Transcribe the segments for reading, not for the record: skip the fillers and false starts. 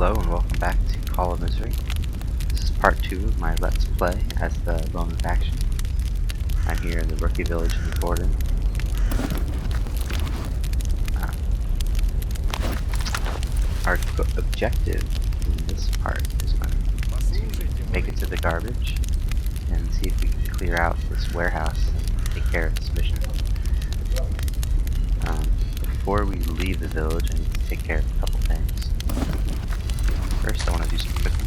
Hello and welcome back to Call of Misery. This is part 2 of my Let's Play as the lone faction. I'm here in the rookie village in Gordon. Our objective in this part is going to make it to the garbage and see if we can clear out this warehouse and take care of this mission. Before we leave the village, I need to take care of a couple things. First, I want to do some cooking.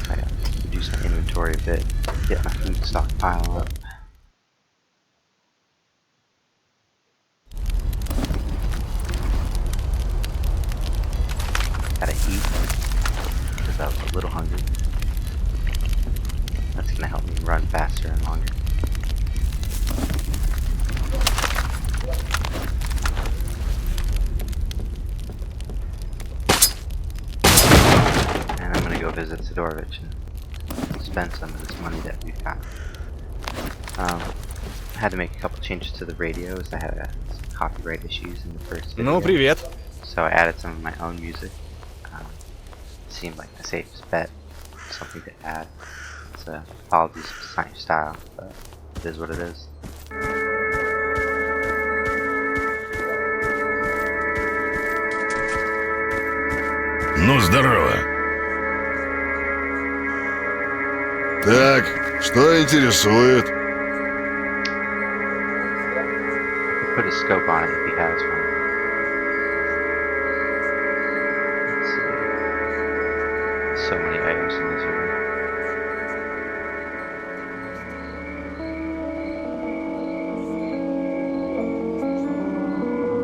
I gotta reduce my inventory a bit, get my food stockpile up. Gotta eat, because I was a little hungry. That's gonna help me run faster and longer. And I'm gonna go visit Sidorovich and spend some of this money that we've got. I had to make a couple changes to the radio as I had some copyright issues in the first video. Ну, привет. So I added some of my own music. Seemed like the safest bet, something to add. So apologies for it's not your style, but it is what it is. Ну, здорово. Так, что интересует? Put a scope on it if he has one. Let's see. So many items in this room.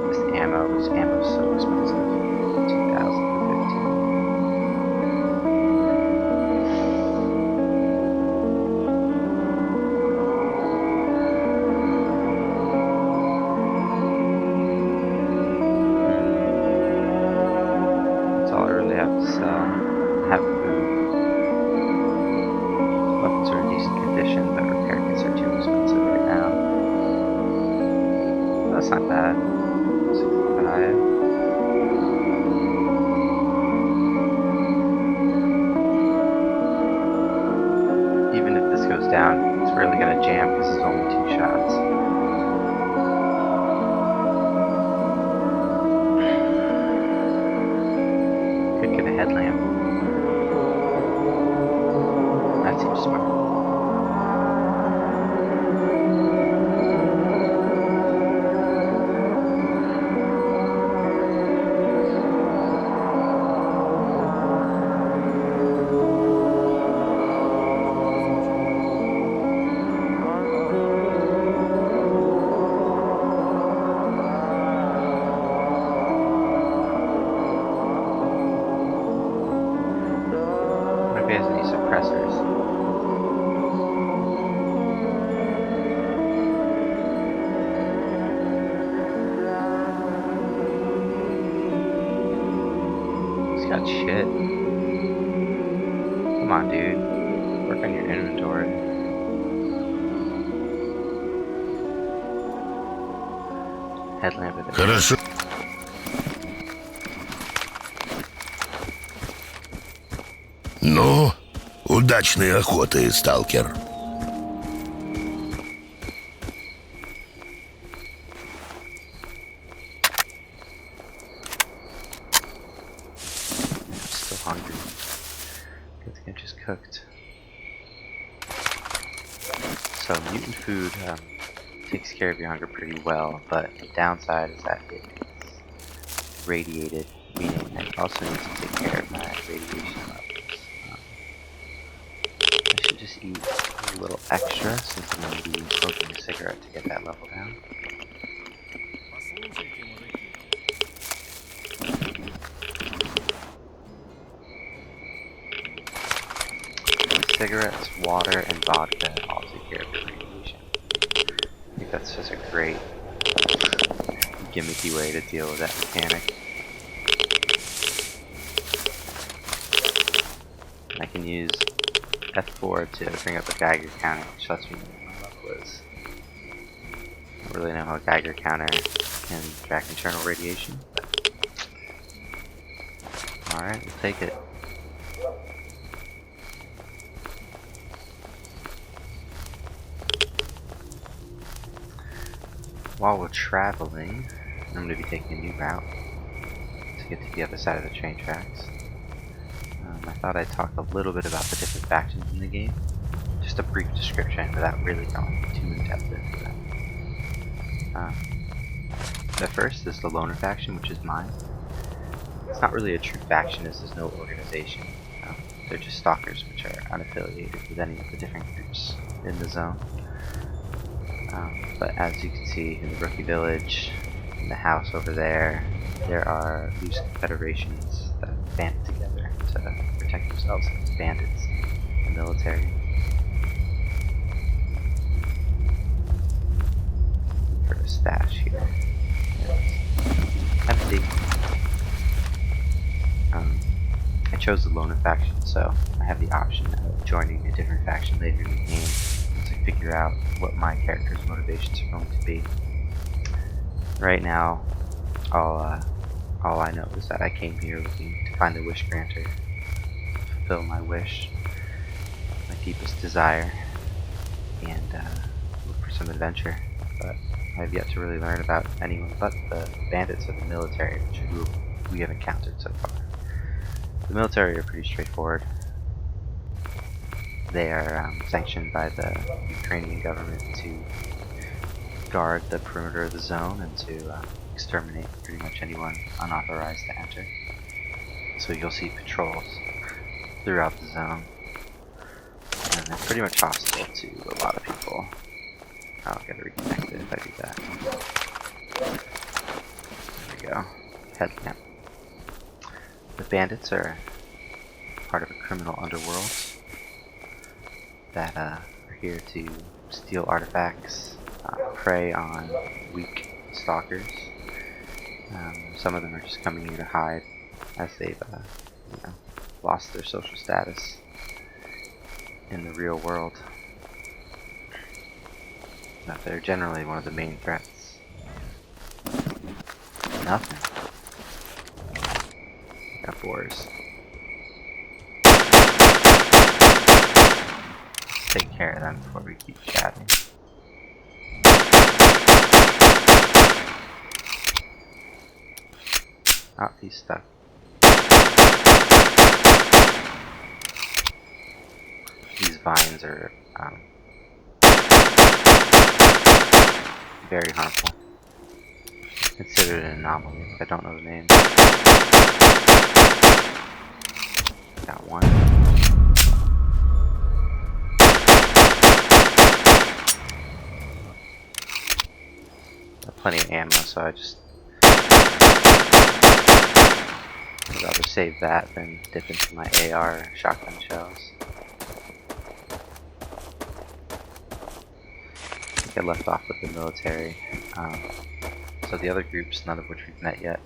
This ammo is so expensive. 2015. That's all I really have to sell. I have food. Weapons are in decent condition, but repair kits are too expensive right now. That's not bad. 65. Even if this goes down, it's really gonna jam because it's only 2 shots. Could get a headlamp. That seems smart. Maybe it has any suppressors. He's got shit. Come on, dude. Work on your inventory. Headlamp at the Хорошо. Ну, удачной охоты, сталкер. Still hungry. Good thing I just cooked. So mutant food takes care of your hunger pretty well, but the downside is that it's radiated, meaning I also need to take care of my radiation levels. I should just eat a little extra since I'm going to be smoking a cigarette to get that level down. Cigarettes, water, and vodka all take care of the radiation. I think that's just a great gimmicky way to deal with that mechanic. I can use F4 to bring up a Geiger counter, which lets me know what my level is. I don't really know how a Geiger counter and track internal radiation. Alright, we'll take it. While we're traveling, I'm going to be taking a new route to get to the other side of the train tracks. I thought I'd talk a little bit about the different factions in the game. Just a brief description without really going too in depth into them. The first is the loner faction, which is mine. It's not really a true faction as there's no organization. They're just stalkers, which are unaffiliated with any of the different groups in the zone. But as you can see in the rookie village, in the house over there, there are loose confederations that have banded together to protect themselves against bandits and the military. For a stash here. It's empty. I chose the loner faction, so I have the option of joining a different faction later in the game once I figure out what my character's motivations are going to be. Right now, all I know is that I came here looking to find the wish granter, fulfill my wish, my deepest desire, and look for some adventure. But I've yet to really learn about anyone but the bandits or the military, which are who we have encountered so far. The military are pretty straightforward. They are sanctioned by the Ukrainian government to guard the perimeter of the zone and to exterminate pretty much anyone unauthorized to enter. So you'll see patrols throughout the zone, and they're pretty much hostile to a lot of people. I'll get reconnected if I do that. There we go. Headlamp. The bandits are part of a criminal underworld that are here to steal artifacts, prey on weak stalkers. Some of them are just coming here to hide as they've lost their social status in the real world. But they're generally one of the main threats. Nothing. Got boars. Let's take care of them before we keep chatting. Oh, he's stuck. These vines are very harmful. Considered an anomaly. I don't know the name. Got one. Got plenty of ammo, so I'd rather save that than dip into my AR or shotgun shells. I think I left off with the military. So the other groups, none of which we've met yet.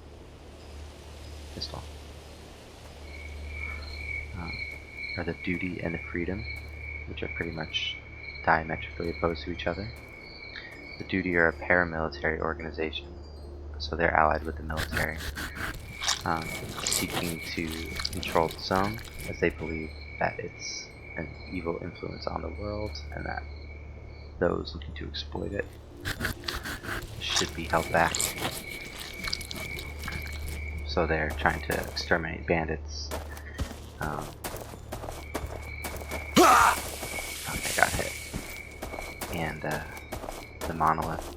Pistol. Are the duty and the freedom, which are pretty much diametrically opposed to each other. The duty are a paramilitary organization, so they're allied with the military, seeking to control the zone, as they believe that it's an evil influence on the world, and that those looking to exploit it should be held back. So they're trying to exterminate bandits. I got hit. And the monolith,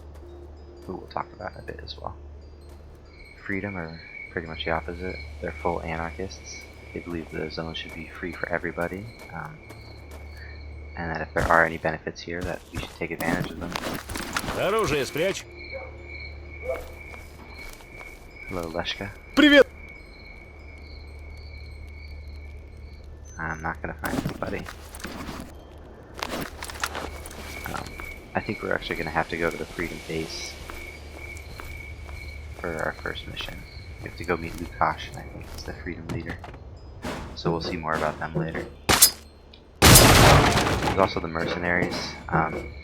who we'll talk about in a bit as well. Freedom are pretty much the opposite. They're full anarchists. They believe the zone should be free for everybody, and that if there are any benefits here, that we should take advantage of them. Оружие спрячь. Hello, Leshka. Привет. I'm not gonna find anybody. I think we're actually gonna have to go to the Freedom base for our first mission. We have to go meet Lukash, and I think he's the Freedom leader. So we'll see more about them later. There's also the mercenaries.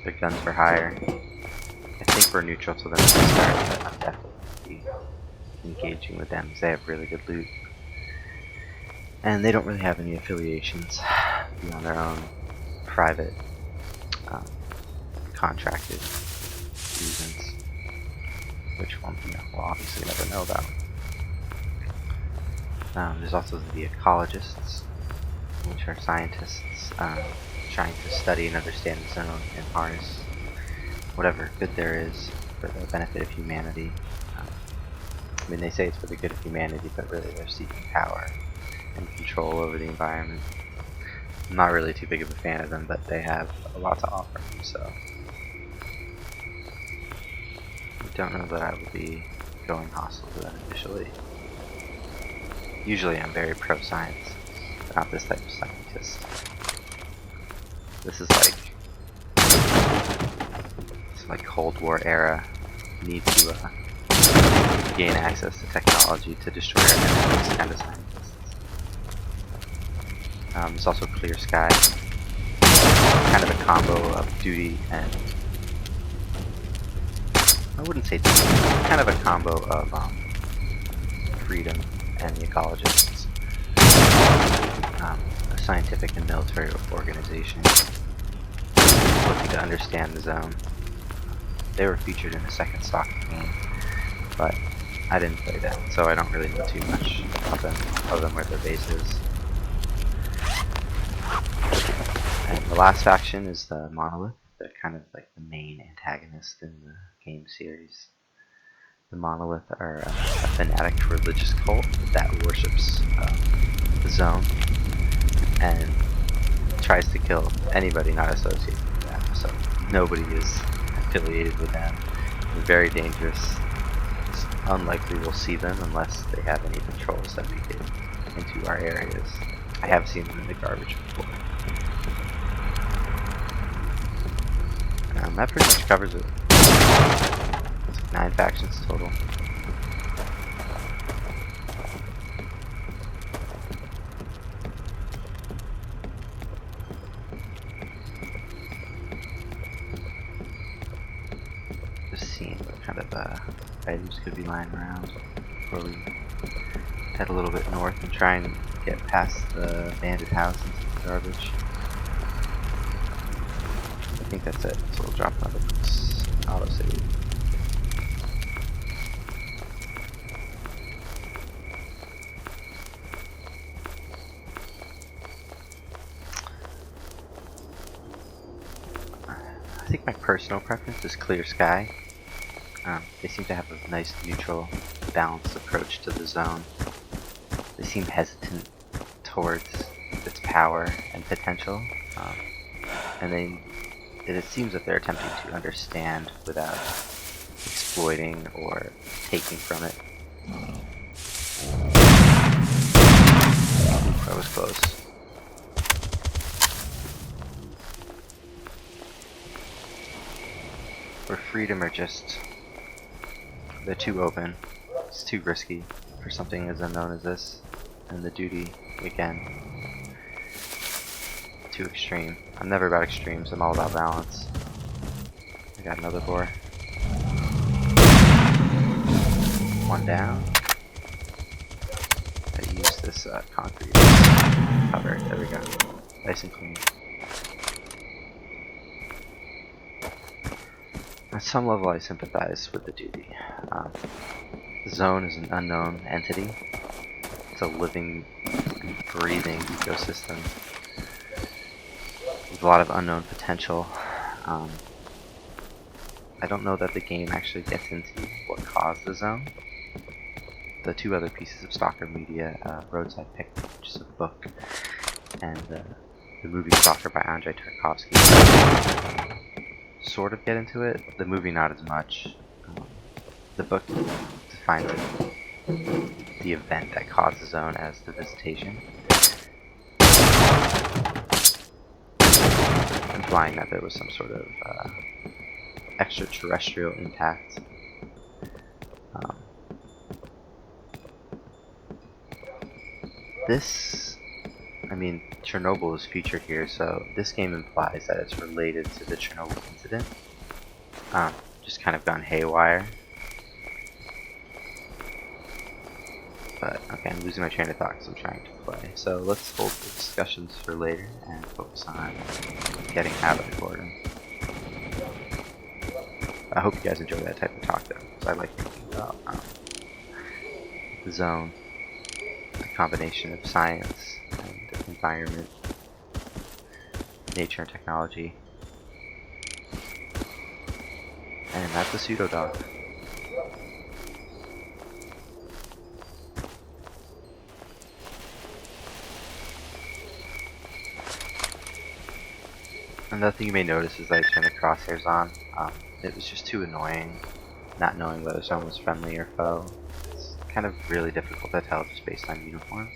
They're guns for hire. I think we're neutral to them at the start, but I'm definitely be engaging with them because they have really good loot. And they don't really have any affiliations beyond their own private contracted reasons, which we'll obviously never know about. There's also the ecologists, which are scientists trying to study and understand the zone and harness whatever good there is for the benefit of humanity. I mean, they say it's for the good of humanity, but really they're seeking power and control over the environment. I'm not really too big of a fan of them, but they have a lot to offer, so I don't know that I would be going hostile to them initially. Usually I'm very pro-science, but not this type of scientist. This is like Cold War era need to gain access to technology to destroy our enemies kind of scientists. There's also Clear Sky, kind of a combo of duty and I wouldn't say duty, kind of a combo of freedom and the ecologists. A scientific and military organization looking to understand the zone. They were featured in the second Stalker game, but I didn't play that, so I don't really know too much of them, other than where their base is. And the last faction is the Monolith. They're kind of like the main antagonist in the game series. The Monolith are a fanatic religious cult that worships the zone and tries to kill anybody not associated with them. So nobody is affiliated with them. They're very dangerous. It's unlikely we'll see them unless they have any patrols that make it into our areas. I have seen them in the garbage before. That pretty much covers it. It's like 9 factions total. Just seeing what kind of items could be lying around before we head a little bit north and try and get past the bandit house into the garbage. I think that's it, so we'll drop another autosave. I think my personal preference is Clear Sky. They seem to have a nice neutral, balanced approach to the zone. They seem hesitant towards its power and potential, and it seems that they're attempting to understand without exploiting or taking from it. That was close. Where freedom are just, they're too open. It's too risky for something as unknown as this. And the duty, again, too extreme. I'm never about extremes, I'm all about balance. I got another boar. One down. I use this concrete cover. There we go. Nice and clean. At some level I sympathize with the duty. The zone is an unknown entity. It's a living, breathing ecosystem with a lot of unknown potential. I don't know that the game actually gets into what caused the zone. The 2 other pieces of Stalker media, Roadside Picnic, which is a book, and the movie Stalker by Andrei Tarkovsky, sort of get into it. The movie not as much. The book defines the event that caused the zone as the visitation, implying that there was some sort of extraterrestrial impact. I mean, Chernobyl is featured here, so this game implies that it's related to the Chernobyl incident. Just kind of gone haywire. But okay, I'm losing my train of thought because I'm trying to play. So let's hold the discussions for later and focus on getting out of the corridor. I hope you guys enjoy that type of talk though, because I like thinking about the zone, the combination of science and environment, nature and technology. And that's a pseudo dog. Another thing you may notice is that I turned the crosshairs on. It was just too annoying, not knowing whether someone was friendly or foe. It's kind of really difficult to tell just based on uniform.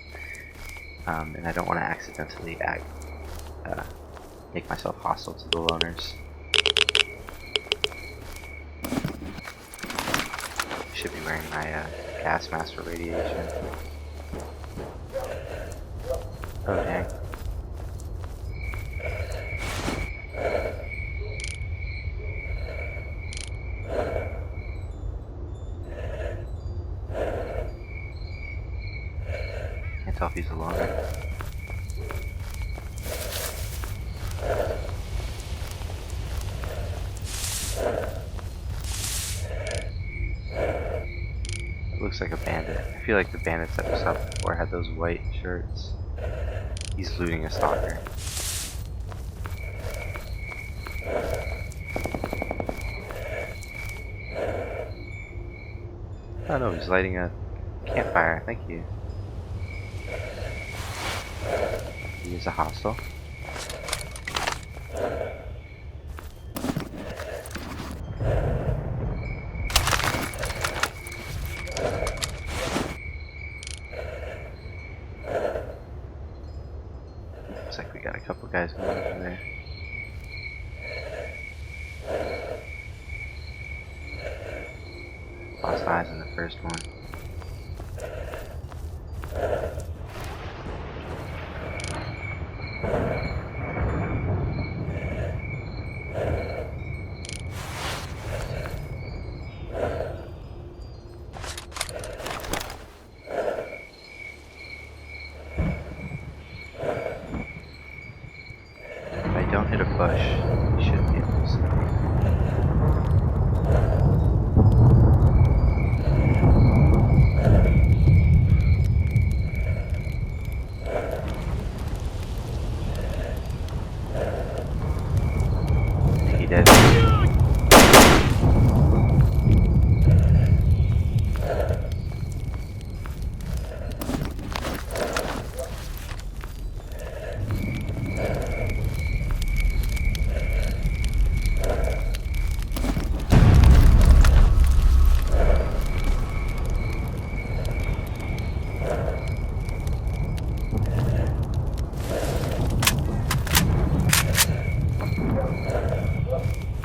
And I don't want to accidentally make myself hostile to the loners. I should be wearing my gas mask for radiation. Oh dang. Can't tell if he's a loner. It looks like a bandit. I feel like the bandits that we saw before had those white shirts. He's looting a stalker. Oh no, he's lighting a campfire. Thank you. He is a hostile. Looks like we got a couple guys going over there. Lost eyes in the first one. If I don't hit a bush, you shouldn't be able to see me. He did.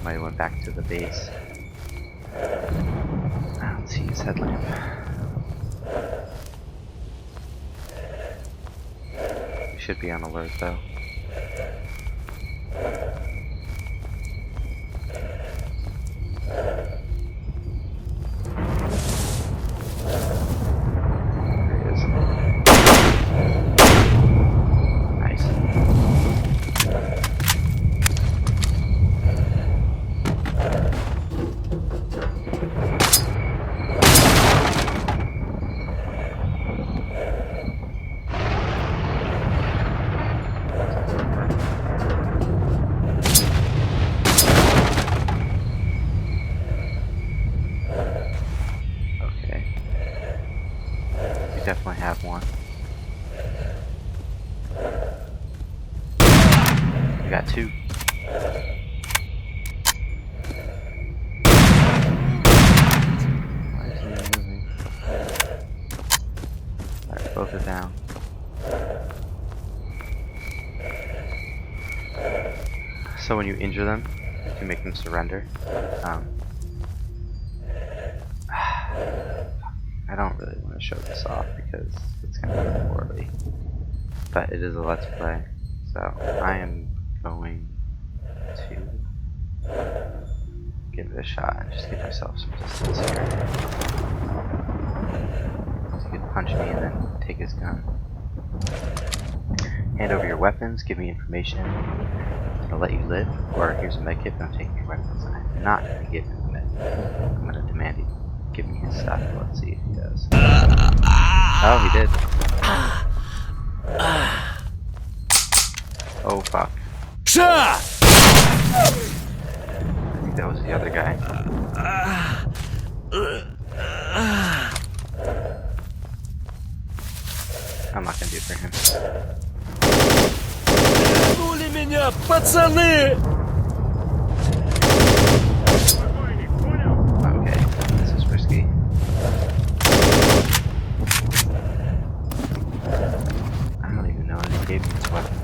Might have went back to the base. I don't see his headlamp. We should be on alert though. There he is. Nice. Okay. We definitely have one. We got two. Why isn't he moving? Alright, both are down. So when you injure them, you can make them surrender. I don't really want to show this off because it's going to be poorly. But it is a let's play. So I am going to give it a shot and just give myself some distance here. So you could punch me and then take his gun. Hand over your weapons, give me information, and I'll let you live. Or here's a medkit, but I'm taking your weapons. I'm not going to give him the medkit. I'm going to demand he give me his stuff. Let's see if he does. Oh, he did. Oh, fuck. Ша! I think that was the other guy. I'm not gonna do it for him. Вернули меня, пацаны! Okay, this is risky. I don't even know if he gave me this weapon.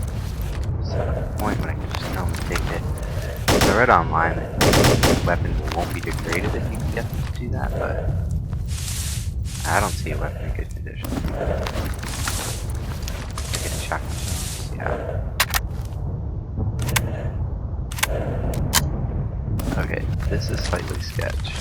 So at the point when I can just tell him to take it. So I read online that weapons won't be degraded if you can get them to do that, but I don't see a weapon in good condition. Getting shotgun shells, yeah. Okay, this is slightly sketch.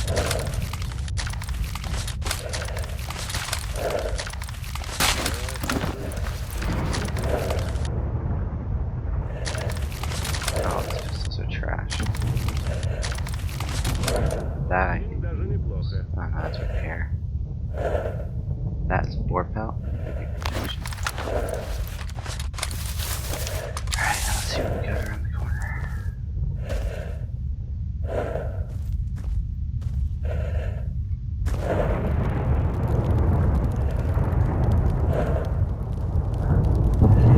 Oh, it's just so trash. That I can use. Oh no, that's repair. That's bore pelt. Alright, now let's see what we got around the corner.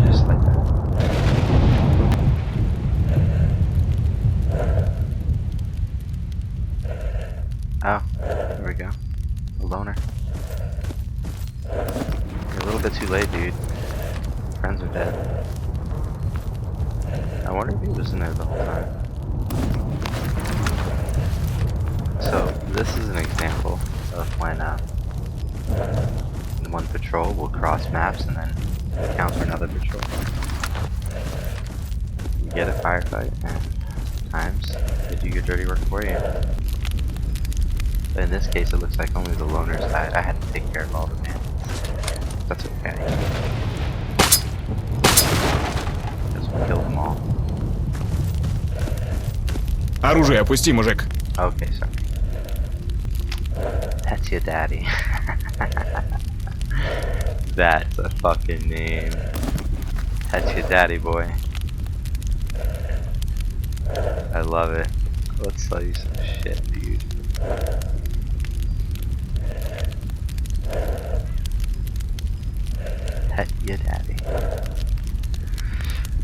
Just like that. Oh, there we go. A loner. You're a little bit too late, dude. Friends are dead. I wonder if he was in there the whole time. So, this is an example of when one patrol will cross maps and then counter another patrol. You get a firefight, and sometimes they do your dirty work for you. But in this case, it looks like only the loners died. I had to take care of all the bandits. That's okay. Because we killed them all. Оружие опусти, мужик. Okay, sorry. Petya Daddy. That's a fucking name. Petya Daddy, boy. I love it. Let's sell you some shit, dude. Petya Daddy.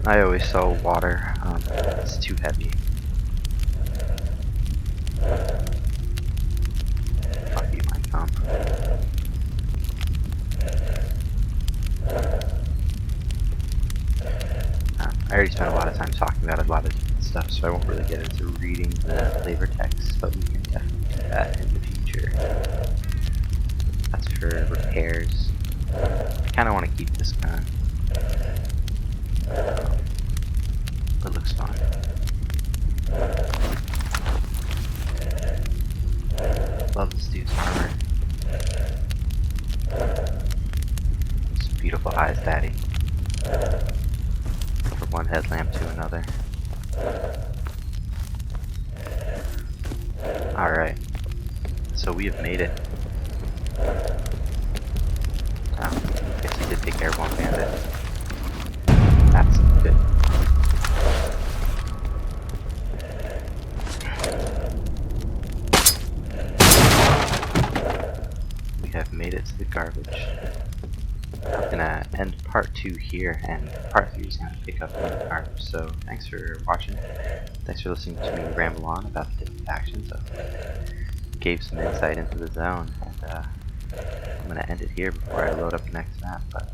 I always sell water. It's too heavy. Fuck you, my comp. I already spent a lot of time talking about a lot of different stuff, so I won't really get into reading the flavor text, but we can definitely do that in the future. That's for repairs. I kind of want to keep this gun. It looks fun. Love this dude's armor. Those beautiful eyes, Daddy. From one headlamp to another. Alright. So we have made it. Oh, guess he did take care of one bandit. That's good. We have made it to the garbage. I'm gonna end part 2 here, and part 3 is gonna pick up on the garbage. So thanks for watching. Thanks for listening to me ramble on about the different factions. Gave some insight into the zone, and I'm gonna end it here before I load up the next map. But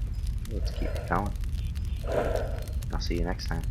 let's keep it going. I'll see you next time.